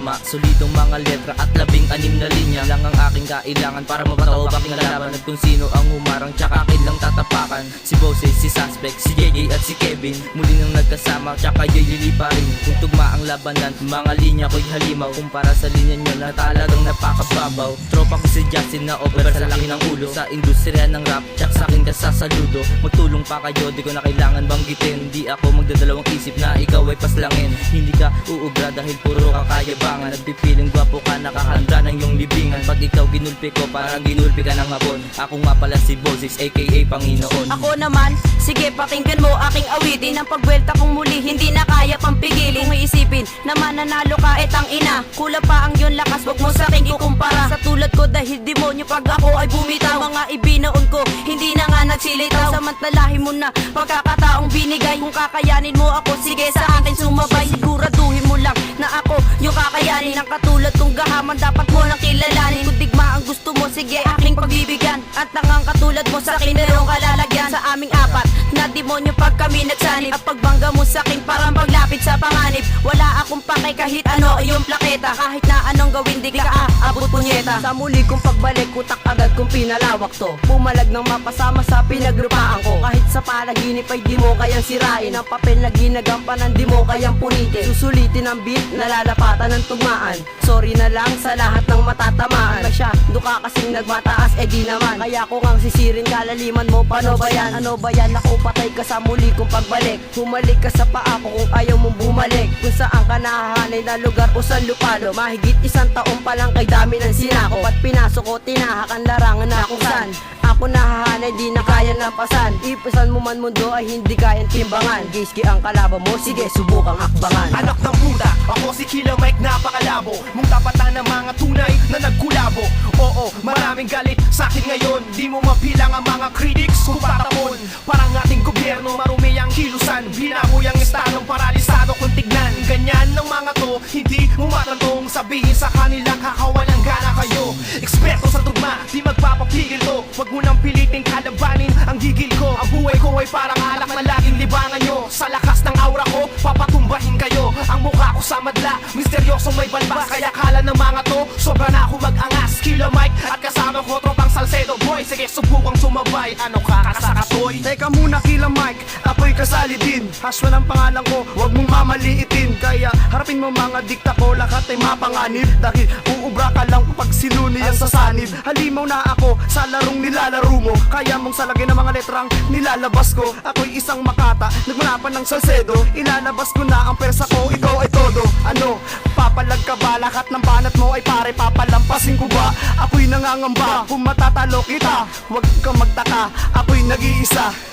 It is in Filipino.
tama. Solidong mga letra at 16 na linya lang ang aking kailangan para mapataob aking laban. At kung sino ang humarang tsaka akin lang tatapakan. Si Boses, si Suspect, si JJ at si Kevin muli nang nagkasama tsaka yo'y lilipa rin. Kung tugma ang labanan, mga linya ko'y halimaw kumpara sa linya nyo na talagang napakababaw. Tropa ko si Justin na over sa laki ng ulo sa industriya ng rap, tsak sa akin ka sasaludo. Magtulong pa kayo, di ko na kailangan banggitin. Di ako magdadalawang isip na ikaw ay paslangin. Hindi ka uubra dahil puro kakayabangan. Nagpipiling gwapo ka, nakahanda ng iyong libingan. Pag ikaw ginulpi ko, parang ginulpi ka ng hapon. Ako nga pala si Boses, aka Panginoon. Ako naman, sige pakinggan mo aking awitin. Ang pagwelta kong muli, hindi na kaya pang pigilin. Kung iisipin na mananalo ka, etang ina. Kulang pa ang yun lakas, wag mo sa akin ikukumpara. Sa tulad ko dahil demonyo pag ako ay bumitaw. Mga ibinaon ko, hindi na nga nagsilitaw. Samantalahin mo na pagkakataong binigay. Kung kakayanin mo ako, sige sa akin sumabay. Siguraduhin mo lang na ako yung kakayanin. Ang katulad kong gahaman, dapat mo lang kilalanin. Kung digma ang gusto mo, sige aking pagbibigyan. At ang katulad mo sa akin, merong kalalagyan. Sa aming apat na demonyo pag kami nagsanib. At pagbangga mo sa akin, parang paglapit sa panganib. Wala akong pake kahit ano yung plaketa. Kahit na anong gawin, di ka aabot punyeta. Sa muli kong pagbalik, kutak agad kong pinalawak to. Pumalag ng mapasama sa pinagrupaan ko. Kahit sa panaginip ay di mo kayang sirain. Ang papel na ginagampanan, di mo kayang punitin. Susulitin ang beat, nalalapatan ng tugmaan. Sorry na lang sa lahat ng matatamaan. Masyado ka kasing nagmataas, di naman. Kaya ko ngang sisirin kalaliman mo, paano ba yan? Ano ba yan? Ako patay ka sa muli kong pagbalik. Humalik ka sa paa ko kung ayaw mong bumalik. Kung saan ka nahahanay na lugar o sa lupalo. Mahigit 1 taon pa lang kay dami ng sinako. At pinasok ko, tinahak ang larangan na kung saan ako nahahanay, di na kaya napasan. Ipasan mo man mundo ay hindi kayang timbangan. Giski ang kalaban mo, sige subukang akbangan. Anak ng puta, ako si Killer Mike, napakalabo. Mong tapatan ng mga tunay na nagkulabo. Oo, maraming galit sa akin ngayon. Di mo mabilang ang mga critics kung patapon. Parang ating gobyerno, marumi ang kilusan. Binaboy ang estadong paralisado kung tignan. Ganyan ng mga to, hindi mo matantong. Sabihin sa kanila, kakawalang gana kayo. Eksperto sa tugma, di magpapapigil to. Wag mo nang piliting kalabanin ang gigil ko. Ang buhay ko ay parang alak na laging libangan nyo. Sa lakas ng aura ko, papatumbahin kayo. Ang mukha ko sa madla, misteryosong may balbas. Kaya kala ng mga to, sobra na ako mag-angas. Killer Mike at kasama ko tropang Salcedo boy. Sige subukang sumabay, ano ka kasakatoy? Teka muna Killer Mike, ako'y kasali din. Haswa ng pangalan ko, wag mong mamaliitin. Kaya harapin mo mga dikta ko, lahat ay mapanganib. Dahil uubra ka lang pag sinuni ang sasanib. Halimaw na ako sa larong nilalaro mo. Kaya mong salagay ng mga letrang nilalabas ko. Ako'y isang makata, nagmanapan ng Salcedo. Ilalabas ko na ang persa ko, ikaw ay todo. Ano, papalag ka ba? Lahat ng banat mo ay pare, papalampasin ko ba? Ako'y nangangamba, kung matatalo kita, huwag kang magtaka, ako'y nag-iisa.